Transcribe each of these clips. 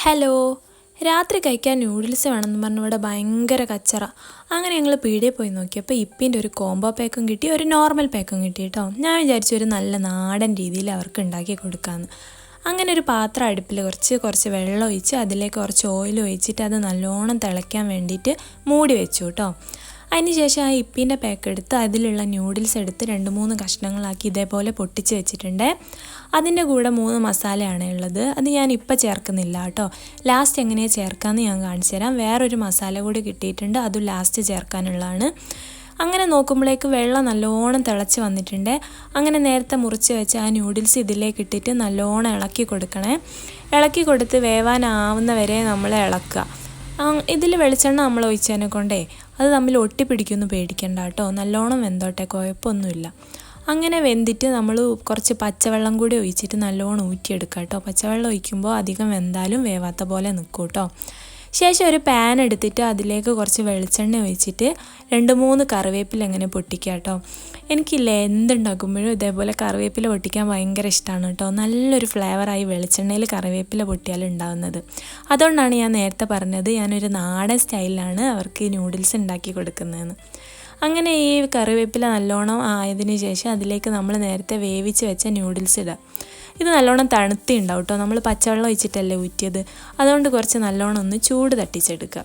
Hello, രാത്രി കഴിക്കാൻ noodles വേണമെന്ന് പറഞ്ഞ് ഇവിടെ ഭയങ്കര കച്ചറ. അങ്ങനെ ഞങ്ങൾ പീടികയിൽ പോയി നോക്കിയപ്പോൾ ഇപ്പിൻ്റെ ഒരു കോംബോ പാക്കും കിട്ടി, ഒരു നോർമൽ പാക്കും കിട്ടി കേട്ടോ. ഞാൻ വിചാരിച്ചു ഒരു നല്ല നാടൻ രീതിയിൽ അവർക്ക് ഉണ്ടാക്കി കൊടുക്കാമെന്ന്. അങ്ങനെ ഒരു പാത്രം അടുപ്പിൽ കുറച്ച് വെള്ളം ഒഴിച്ച് അതിലേക്ക് കുറച്ച് ഓയിൽ ഒഴിച്ചിട്ട് അത് നല്ലോണം തിളയ്ക്കാൻ വേണ്ടിയിട്ട് മൂടി വെച്ചു കേട്ടോ. അതിന് ശേഷം ആ ഇപ്പിൻ്റെ പാക്ക് എടുത്ത് അതിലുള്ള നൂഡിൽസ് എടുത്ത് 2-3 കഷ്ണങ്ങളാക്കി ഇതേപോലെ പൊട്ടിച്ച് വെച്ചിട്ടുണ്ട്. അതിൻ്റെ കൂടെ 3 മസാലയാണ് ഉള്ളത്. അത് ഞാൻ ഇപ്പം ചേർക്കുന്നില്ല കേട്ടോ. ലാസ്റ്റ് എങ്ങനെയാണ് ചേർക്കാമെന്ന് ഞാൻ കാണിച്ചു തരാം. വേറൊരു മസാല കൂടി കിട്ടിയിട്ടുണ്ട്, അതും ലാസ്റ്റ് ചേർക്കാനുള്ളതാണ്. അങ്ങനെ നോക്കുമ്പോഴേക്ക് വെള്ളം നല്ലോണം തിളച്ച് വന്നിട്ടുണ്ട്. അങ്ങനെ നേരത്തെ മുറിച്ച് വെച്ച് ആ നൂഡിൽസ് ഇതിലേക്ക് ഇട്ടിട്ട് നല്ലോണം ഇളക്കി കൊടുക്കണേ. ഇളക്കി കൊടുത്ത് വേവാനാവുന്ന വരെ നമ്മൾ ഇളക്കുക. ഇതിൽ വെളിച്ചെണ്ണ നമ്മൾ ഒഴിച്ചതിനെ കൊണ്ടേ അത് തമ്മിൽ ഒട്ടിപ്പിടിക്കുമെന്ന് പേടിക്കണ്ട കേട്ടോ. നല്ലോണം വെന്തോട്ടെ, കുഴപ്പമൊന്നുമില്ല. അങ്ങനെ വെന്തിട്ട് നമ്മൾ കുറച്ച് പച്ചവെള്ളം കൂടി ഒഴിച്ചിട്ട് നല്ലോണം ഊറ്റിയെടുക്കുക കേട്ടോ. പച്ചവെള്ളം ഒഴിക്കുമ്പോൾ അധികം വെന്താലും വേവാത്ത പോലെ നിൽക്കും കേട്ടോ. ശേഷം ഒരു പാൻ എടുത്തിട്ട് അതിലേക്ക് കുറച്ച് വെളിച്ചെണ്ണ ഒഴിച്ചിട്ട് 2-3 കറിവേപ്പില അങ്ങനെ പൊട്ടിക്കുക കേട്ടോ. എനിക്കില്ലേ എന്തുണ്ടാക്കുമ്പോഴും ഇതേപോലെ കറിവേപ്പില പൊട്ടിക്കാൻ ഭയങ്കര ഇഷ്ടമാണ് കേട്ടോ. നല്ലൊരു ഫ്ലേവറായി വെളിച്ചെണ്ണയിൽ കറിവേപ്പില പൊട്ടിയാൽ ഉണ്ടാകുന്നത്. അതുകൊണ്ടാണ് ഞാൻ നേരത്തെ പറഞ്ഞത് ഞാനൊരു നാടൻ സ്റ്റൈലിലാണ് അവർക്ക് ഈ നൂഡിൽസ് ഉണ്ടാക്കി കൊടുക്കുന്നതെന്ന്. അങ്ങനെ ഈ കറിവേപ്പില നല്ലോണം ആയതിന് ശേഷം അതിലേക്ക് നമ്മൾ നേരത്തെ വേവിച്ച് വെച്ച നൂഡിൽസ് ഇടുക. ഇത് നല്ലോണം തണുത്തിണ്ടാവും കേട്ടോ. നമ്മൾ പച്ചവെള്ളം ഒഴിച്ചിട്ടല്ലേ ഊറ്റിയത്, അതുകൊണ്ട് കുറച്ച് നല്ലോണം ഒന്ന് ചൂട് തട്ടിച്ചെടുക്കുക.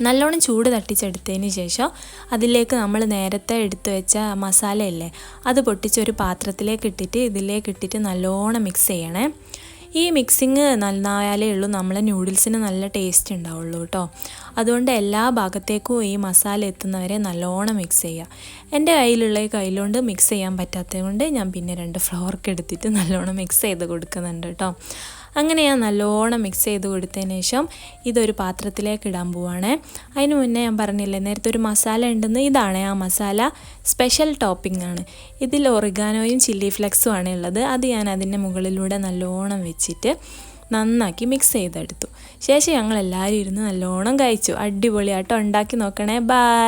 നല്ലോണം ചൂട് തട്ടിച്ചെടുത്തതിന് ശേഷം അതിലേക്ക് നമ്മൾ നേരത്തെ എടുത്ത് വെച്ച മസാലയല്ലേ അത് പൊട്ടിച്ചൊരു പാത്രത്തിലേക്ക് ഇട്ടിട്ട് ഇതിലേക്ക് ഇട്ടിട്ട് നല്ലോണം മിക്സ് ചെയ്യണേ. ഈ മിക്സിങ് നന്നായാലേ ഉള്ളൂ നമ്മളെ നൂഡിൽസിന് നല്ല ടേസ്റ്റ് ഉണ്ടാവുള്ളൂ കേട്ടോ. അതുകൊണ്ട് എല്ലാ ഭാഗത്തേക്കും ഈ മസാല എത്തുന്നവരെ നല്ലോണം മിക്സ് ചെയ്യുക. എൻ്റെ കയ്യിലുള്ള ഈ കയ്യിലുകൊണ്ട് മിക്സ് ചെയ്യാൻ പറ്റാത്തത് കൊണ്ട് ഞാൻ പിന്നെ 2 ഫ്ലോർക്ക് എടുത്തിട്ട് നല്ലോണം മിക്സ് ചെയ്ത് കൊടുക്കുന്നുണ്ട് കേട്ടോ. അങ്ങനെ ഞാൻ നല്ലോണം മിക്സ് ചെയ്ത് കൊടുത്തതിന് ശേഷം ഇതൊരു പാത്രത്തിലേക്ക് ഇടാൻ പോവാണ്. അതിന് മുന്നേ ഞാൻ പറഞ്ഞില്ലേ നേരത്തെ ഒരു മസാല ഉണ്ടെന്ന്, ഇതാണ് ആ മസാല. സ്പെഷ്യൽ ടോപ്പിംഗ് ആണ്. ഇതിൽ ഒറിഗാനോയും ചില്ലി ഫ്ലെക്സും ആണ് ഉള്ളത്. അത് ഞാൻ അതിൻ്റെ മുകളിലൂടെ നല്ലോണം വെച്ചിട്ട് നന്നാക്കി മിക്സ് ചെയ്തെടുത്തു. ശേഷം ഞങ്ങളെല്ലാവരും ഇരുന്ന് നല്ലോണം കഴിച്ചു. അടിപൊളിയാട്ടോ. ഉണ്ടാക്കി നോക്കണേ. ബൈ.